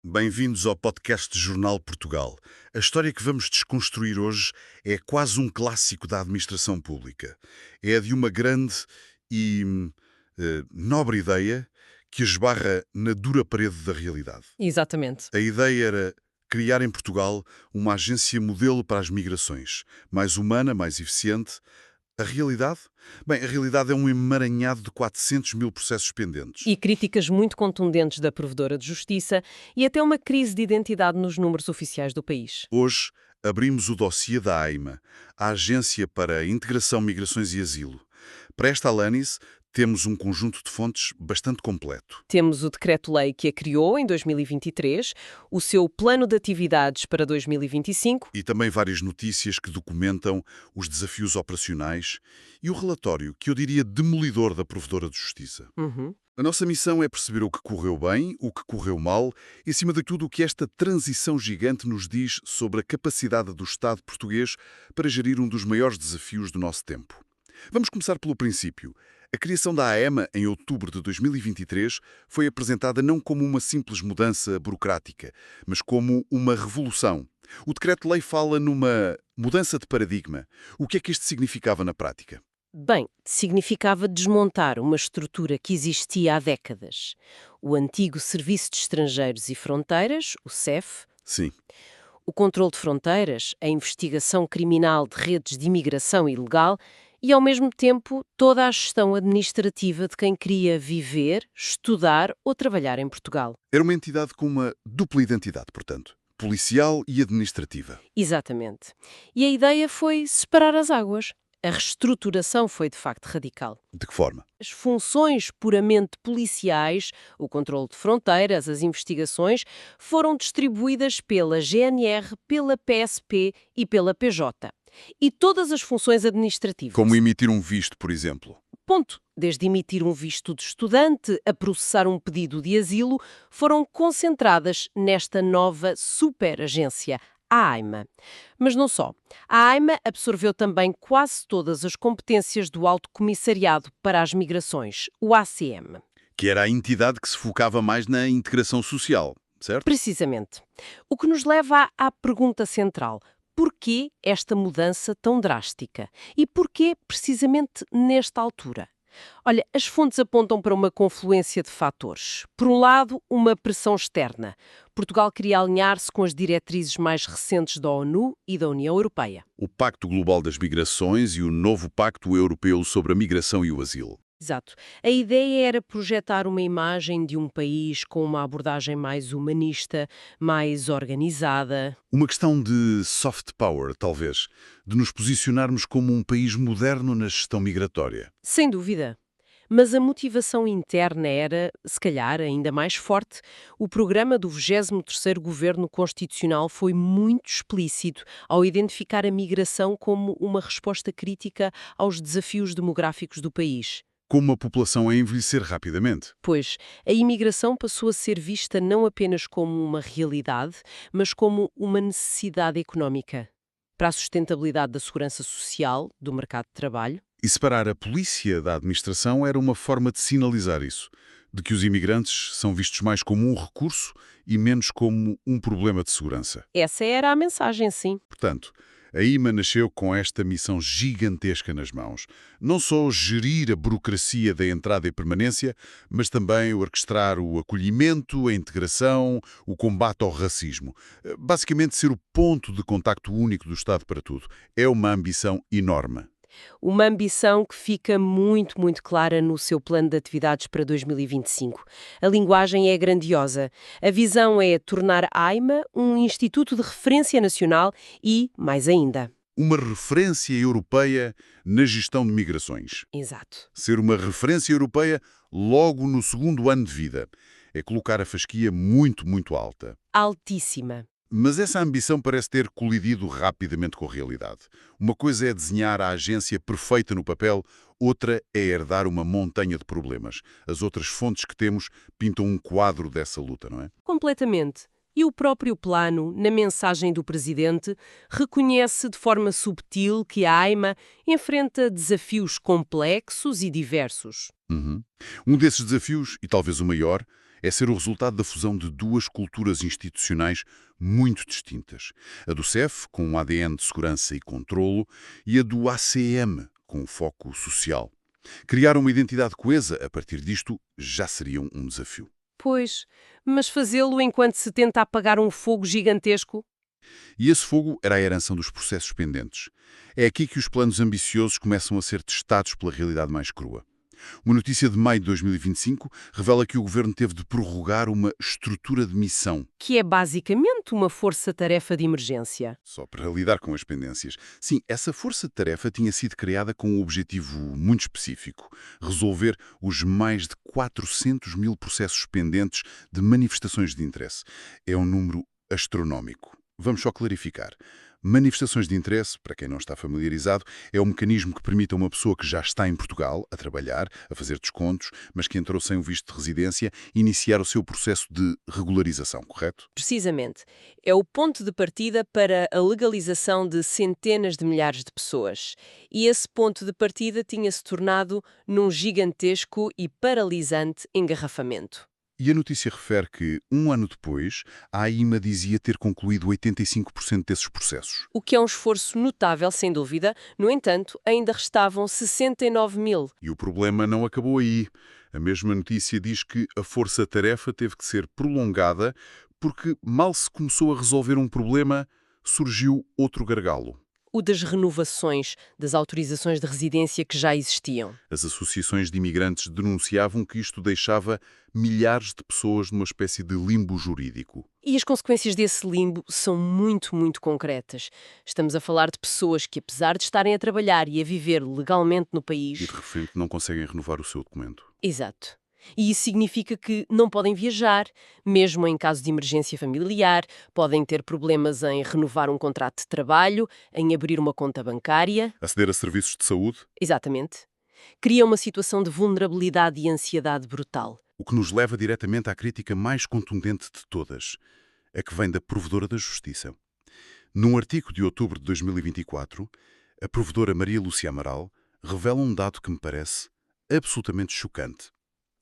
Bem-vindos ao podcast de Jornal Portugal. A história que vamos desconstruir hoje é quase um clássico da administração pública. É a de uma grande e nobre ideia que esbarra na dura parede da realidade. Exatamente. A ideia era criar em Portugal uma agência modelo para as migrações, mais humana, mais eficiente. A realidade? Bem, a realidade é um emaranhado de 400 mil processos pendentes. E críticas muito contundentes da Provedora de Justiça e até uma crise de identidade nos números oficiais do país. Hoje, abrimos o dossiê da AIMA, a Agência para a Integração, Migrações e Asilo. Para esta análise, temos um conjunto de fontes bastante completo. Temos o Decreto-Lei que a criou em 2023, o seu plano de atividades para 2025. E também várias notícias que documentam os desafios operacionais e o relatório, que eu diria demolidor da Provedora de Justiça. A nossa missão é perceber o que correu bem, o que correu mal e, acima de tudo, o que esta transição gigante nos diz sobre a capacidade do Estado português para gerir um dos maiores desafios do nosso tempo. Vamos começar pelo princípio. A criação da AEMA, em outubro de 2023, foi apresentada não como uma simples mudança burocrática, mas como uma revolução. O Decreto-Lei fala numa mudança de paradigma. O que é que isto significava na prática? Bem, significava desmontar uma estrutura que existia há décadas. O antigo Serviço de Estrangeiros e Fronteiras, o SEF, Sim. o controle de fronteiras, a investigação criminal de redes de imigração ilegal e, ao mesmo tempo, toda a gestão administrativa de quem queria viver, estudar ou trabalhar em Portugal. Era uma entidade com uma dupla identidade, portanto, policial e administrativa. Exatamente. E a ideia foi separar as águas. A reestruturação foi, de facto, radical. De que forma? As funções puramente policiais, o controle de fronteiras, as investigações, foram distribuídas pela GNR, pela PSP e pela PJ. E todas as funções administrativas. Como emitir um visto, por exemplo. Ponto. Desde emitir um visto de estudante a processar um pedido de asilo, foram concentradas nesta nova superagência, a AIMA. Mas não só. A AIMA absorveu também quase todas as competências do Alto Comissariado para as Migrações, o ACM. Que era a entidade que se focava mais na integração social, certo? Precisamente. O que nos leva à pergunta central. Porquê esta mudança tão drástica? E porquê precisamente nesta altura? Olha, as fontes apontam para uma confluência de fatores. Por um lado, uma pressão externa. Portugal queria alinhar-se com as diretrizes mais recentes da ONU e da União Europeia. O Pacto Global das Migrações e o novo Pacto Europeu sobre a Migração e o Asilo. Exato. A ideia era projetar uma imagem de um país com uma abordagem mais humanista, mais organizada. Uma questão de soft power, talvez, de nos posicionarmos como um país moderno na gestão migratória. Sem dúvida. Mas a motivação interna era, se calhar, ainda mais forte. O programa do 23º Governo Constitucional foi muito explícito ao identificar a migração como uma resposta crítica aos desafios demográficos do país. Como uma população a envelhecer rapidamente. Pois, a imigração passou a ser vista não apenas como uma realidade, mas como uma necessidade económica para a sustentabilidade da segurança social, do mercado de trabalho. E separar a polícia da administração era uma forma de sinalizar isso, de que os imigrantes são vistos mais como um recurso e menos como um problema de segurança. Essa era a mensagem, sim. Portanto, a IMA nasceu com esta missão gigantesca nas mãos. Não só gerir a burocracia da entrada e permanência, mas também orquestrar o acolhimento, a integração, o combate ao racismo. Basicamente, ser o ponto de contacto único do Estado para tudo. É uma ambição enorme. Uma ambição que fica muito, muito clara no seu plano de atividades para 2025. A linguagem é grandiosa. A visão é tornar a AIMA um instituto de referência nacional e, mais ainda, uma referência europeia na gestão de migrações. exato. Ser uma referência europeia logo no segundo ano de vida. É colocar a fasquia muito, muito alta. Altíssima. Mas essa ambição parece ter colidido rapidamente com a realidade. Uma coisa é desenhar a agência perfeita no papel, outra é herdar uma montanha de problemas. As outras fontes que temos pintam um quadro dessa luta, não é? Completamente. E o próprio plano, na mensagem do Presidente, reconhece de forma subtil que a AIMA enfrenta desafios complexos e diversos. Um desses desafios, e talvez o maior, é ser o resultado da fusão de duas culturas institucionais muito distintas. A do CEF, com um ADN de segurança e controlo, e a do ACM, com um foco social. Criar uma identidade coesa a partir disto já seria um desafio. Pois, mas fazê-lo enquanto se tenta apagar um fogo gigantesco? E esse fogo era a herança dos processos pendentes. É aqui que os planos ambiciosos começam a ser testados pela realidade mais crua. Uma notícia de maio de 2025 revela que o governo teve de prorrogar uma estrutura de missão, Que é basicamente uma força-tarefa de emergência. só para lidar com as pendências. Sim, essa força-tarefa tinha sido criada com um objetivo muito específico: resolver os mais de 400 mil processos pendentes de manifestações de interesse. É um número astronómico. Vamos só clarificar. Manifestações de interesse, para quem não está familiarizado, é um mecanismo que permite a uma pessoa que já está em Portugal, a trabalhar, a fazer descontos, mas que entrou sem o visto de residência, iniciar o seu processo de regularização, correto? Precisamente. É o ponto de partida para a legalização de centenas de milhares de pessoas. E esse ponto de partida tinha-se tornado num gigantesco e paralisante engarrafamento. E a notícia refere que, um ano depois, a AIMA dizia ter concluído 85% desses processos. O que é um esforço notável, sem dúvida. No entanto, ainda restavam 69 mil. E o problema não acabou aí. A mesma notícia diz que a força-tarefa teve que ser prolongada porque, mal se começou a resolver um problema, surgiu outro gargalo. O das renovações das autorizações de residência que já existiam. As associações de imigrantes denunciavam que isto deixava milhares de pessoas numa espécie de limbo jurídico. E as consequências desse limbo são muito, muito concretas. Estamos a falar de pessoas que, apesar de estarem a trabalhar e a viver legalmente no E país... de repente não conseguem renovar o seu documento. Exato. E isso significa que não podem viajar, mesmo em caso de emergência familiar, podem ter problemas em renovar um contrato de trabalho, em abrir uma conta bancária. Aceder a serviços de saúde, Exatamente. Cria uma situação de vulnerabilidade e ansiedade brutal. o que nos leva diretamente à crítica mais contundente de todas, a que vem da Provedora da Justiça. Num artigo de outubro de 2024, a Provedora Maria Lúcia Amaral revela um dado que me parece absolutamente chocante.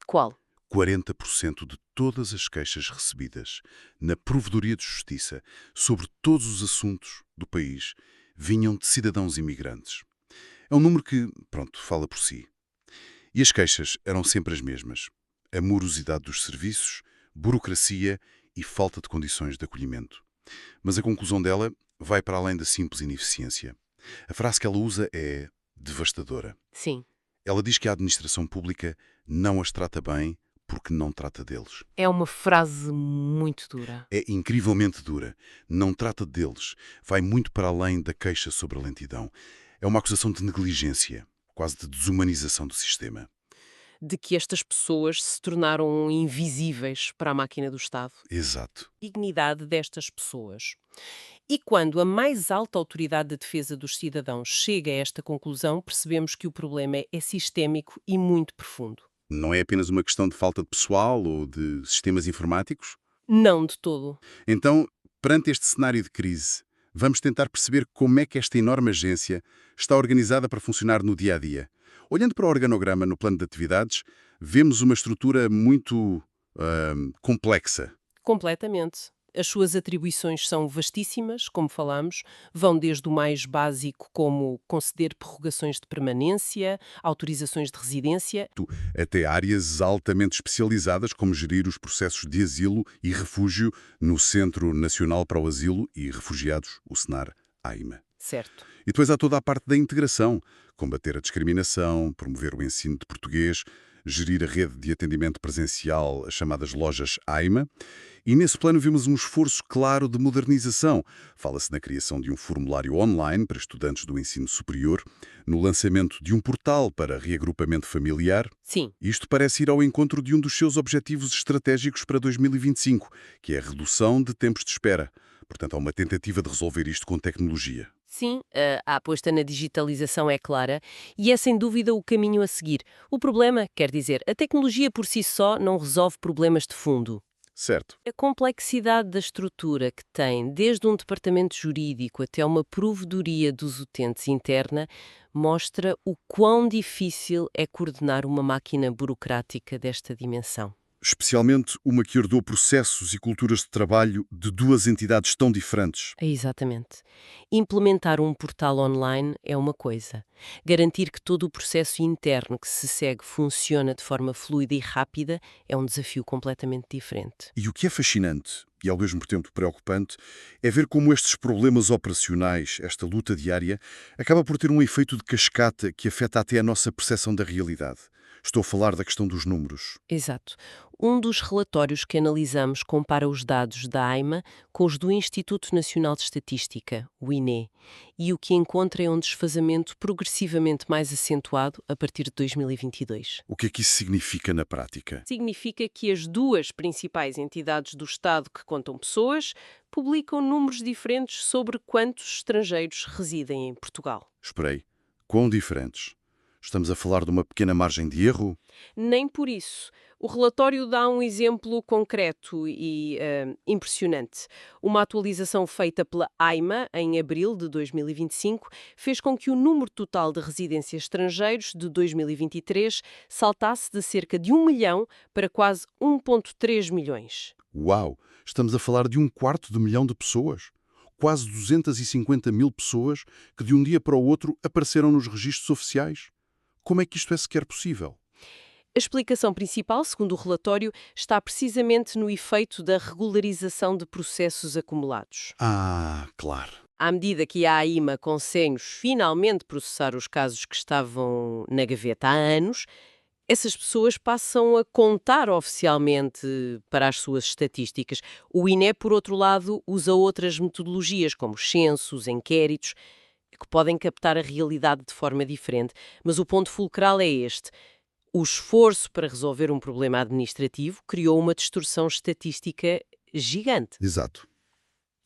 Qual? 40% de todas as queixas recebidas na Provedoria de Justiça sobre todos os assuntos do país vinham de cidadãos imigrantes. É um número que, pronto, fala por si. E as queixas eram sempre as mesmas. A morosidade dos serviços, burocracia e falta de condições de acolhimento. Mas a conclusão dela vai para além da simples ineficiência. A frase que ela usa é devastadora. Sim. Ela diz que a administração pública não as trata bem porque não trata deles. É uma frase muito dura. É incrivelmente dura. Não trata deles. Vai muito para além da queixa sobre a lentidão. É uma acusação de negligência, quase de desumanização do sistema. De que estas pessoas se tornaram invisíveis para a máquina do Estado. Exato. Dignidade destas pessoas. E quando a mais alta autoridade de defesa dos cidadãos chega a esta conclusão, percebemos que o problema é sistémico e muito profundo. Não é apenas uma questão de falta de pessoal ou de sistemas informáticos? Não de todo. Então, perante este cenário de crise, vamos tentar perceber como é que esta enorme agência está organizada para funcionar no dia a dia. Olhando para o organograma no plano de atividades, vemos uma estrutura muito complexa. Completamente. As suas atribuições são vastíssimas, como falamos, vão desde o mais básico, como conceder prorrogações de permanência, autorizações de residência. Até áreas altamente especializadas, como gerir os processos de asilo e refúgio no Centro Nacional para o Asilo e Refugiados, o SNAR-AIMA. Certo. E depois há toda a parte da integração, combater a discriminação, promover o ensino de português, gerir a rede de atendimento presencial, as chamadas lojas AIMA. E nesse plano vimos um esforço claro de modernização. Fala-se na criação de um formulário online para estudantes do ensino superior, no lançamento de um portal para reagrupamento familiar. Sim. Isto parece ir ao encontro de um dos seus objetivos estratégicos para 2025, que é a redução de tempos de espera. Portanto, há uma tentativa de resolver isto com tecnologia. Sim, a aposta na digitalização é clara e é sem dúvida o caminho a seguir. O problema, quer dizer, a tecnologia por si só não resolve problemas de fundo. Certo. A complexidade da estrutura que tem, desde um departamento jurídico até uma provedoria dos utentes interna, mostra o quão difícil é coordenar uma máquina burocrática desta dimensão. Especialmente uma que herdou processos e culturas de trabalho de duas entidades tão diferentes. É exatamente. Implementar um portal online é uma coisa. Garantir que todo o processo interno que se segue funciona de forma fluida e rápida é um desafio completamente diferente. E o que é fascinante, e ao mesmo tempo preocupante, é ver como estes problemas operacionais, esta luta diária, acaba por ter um efeito de cascata que afeta até a nossa percepção da realidade. Estou a falar da questão dos números. Exato. Um dos relatórios que analisamos compara os dados da AIMA com os do Instituto Nacional de Estatística, o INE, e o que encontra é um desfazamento progressivamente mais acentuado a partir de 2022. O que é que isso significa na prática? Significa que as duas principais entidades do Estado que contam pessoas publicam números diferentes sobre quantos estrangeiros residem em Portugal. Esperei. Quão diferentes? Estamos a falar de uma pequena margem de erro? Nem por isso. O relatório dá um exemplo concreto e impressionante. Uma atualização feita pela AIMA em abril de 2025 fez com que o número total de residências estrangeiros de 2023 saltasse de cerca de 1 milhão para quase 1,3 milhões. Uau! Estamos a falar de 1/4 de milhão de pessoas. Quase 250 mil pessoas que de um dia para o outro apareceram nos registros oficiais. Como é que isto é sequer possível? A explicação principal, segundo o relatório, está precisamente no efeito da regularização de processos acumulados. Ah, claro. À medida que a AIMA consegue finalmente processar os casos que estavam na gaveta há anos, essas pessoas passam a contar oficialmente para as suas estatísticas. O INE, por outro lado, usa outras metodologias, como os censos, inquéritos, que podem captar a realidade de forma diferente. Mas o ponto fulcral é este. O esforço para resolver um problema administrativo criou uma distorção estatística gigante. Exato.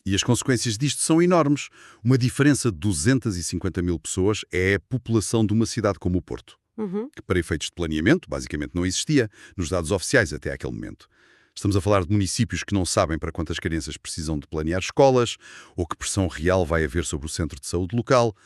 E as consequências disto são enormes. Uma diferença de 250 mil pessoas é a população de uma cidade como o Porto, que para efeitos de planeamento, basicamente não existia nos dados oficiais até aquele momento. Estamos a falar de municípios que não sabem para quantas crianças precisam de planear escolas ou que pressão real vai haver sobre o centro de saúde local.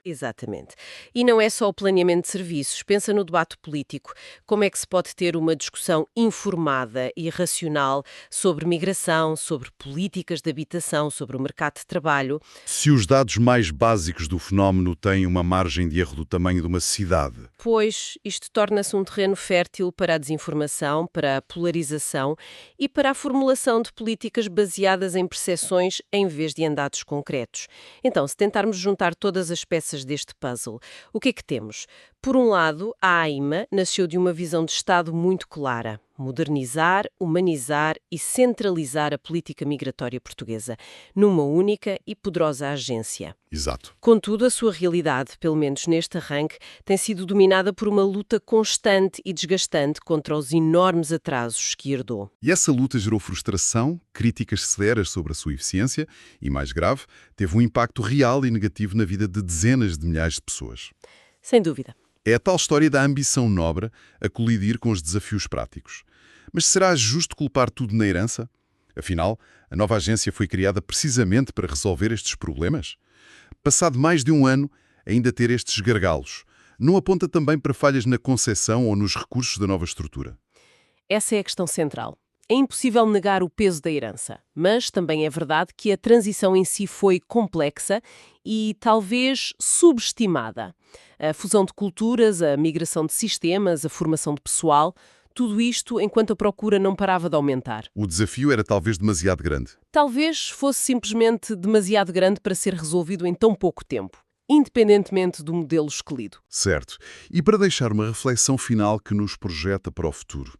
Exatamente. E não é só o planeamento de serviços. Pensa no debate político. Como é que se pode ter uma discussão informada e racional sobre migração, sobre políticas de habitação, sobre o mercado de trabalho? Se os dados mais básicos do fenómeno têm uma margem de erro do tamanho de uma cidade. Pois isto torna-se um terreno fértil para a desinformação, para a polarização e para a formulação de políticas baseadas em percepções em vez de em dados concretos. Então, se tentarmos juntar todas as peças deste puzzle, o que é que temos? Por um lado, a AIMA nasceu de uma visão de Estado muito clara: modernizar, humanizar e centralizar a política migratória portuguesa numa única e poderosa agência. Exato. Contudo, a sua realidade, pelo menos neste arranque, tem sido dominada por uma luta constante e desgastante contra os enormes atrasos que herdou. E essa luta gerou frustração, críticas severas sobre a sua eficiência e, mais grave, teve um impacto real e negativo na vida de dezenas de milhares de pessoas. Sem dúvida. É a tal história da ambição nobre a colidir com os desafios práticos. Mas será justo culpar tudo na herança? Afinal, a nova agência foi criada precisamente para resolver estes problemas? Passado mais de um ano, ainda ter estes gargalos, não aponta também para falhas na concepção ou nos recursos da nova estrutura? Essa é a questão central. É impossível negar o peso da herança, mas também é verdade que a transição em si foi complexa e talvez subestimada. A fusão de culturas, a migração de sistemas, a formação de pessoal, tudo isto enquanto a procura não parava de aumentar. O desafio era talvez demasiado grande. Talvez fosse simplesmente demasiado grande para ser resolvido em tão pouco tempo, independentemente do modelo escolhido. Certo. E para deixar uma reflexão final que nos projeta para o futuro.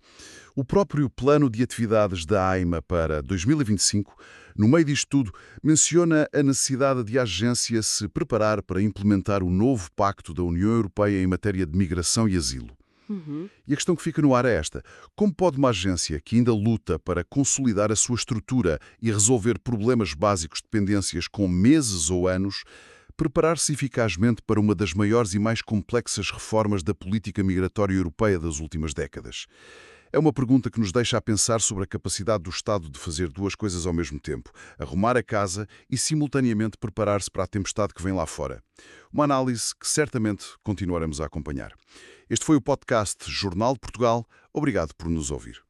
O próprio plano de atividades da AIMA para 2025, no meio disto tudo, menciona a necessidade de a agência se preparar para implementar o novo Pacto da União Europeia em matéria de migração e asilo. E a questão que fica no ar é esta: como pode uma agência que ainda luta para consolidar a sua estrutura e resolver problemas básicos de dependências com meses ou anos, preparar-se eficazmente para uma das maiores e mais complexas reformas da política migratória europeia das últimas décadas? É uma pergunta que nos deixa a pensar sobre a capacidade do Estado de fazer duas coisas ao mesmo tempo: arrumar a casa e, simultaneamente, preparar-se para a tempestade que vem lá fora. Uma análise que certamente continuaremos a acompanhar. Este foi o podcast Jornal de Portugal. Obrigado por nos ouvir.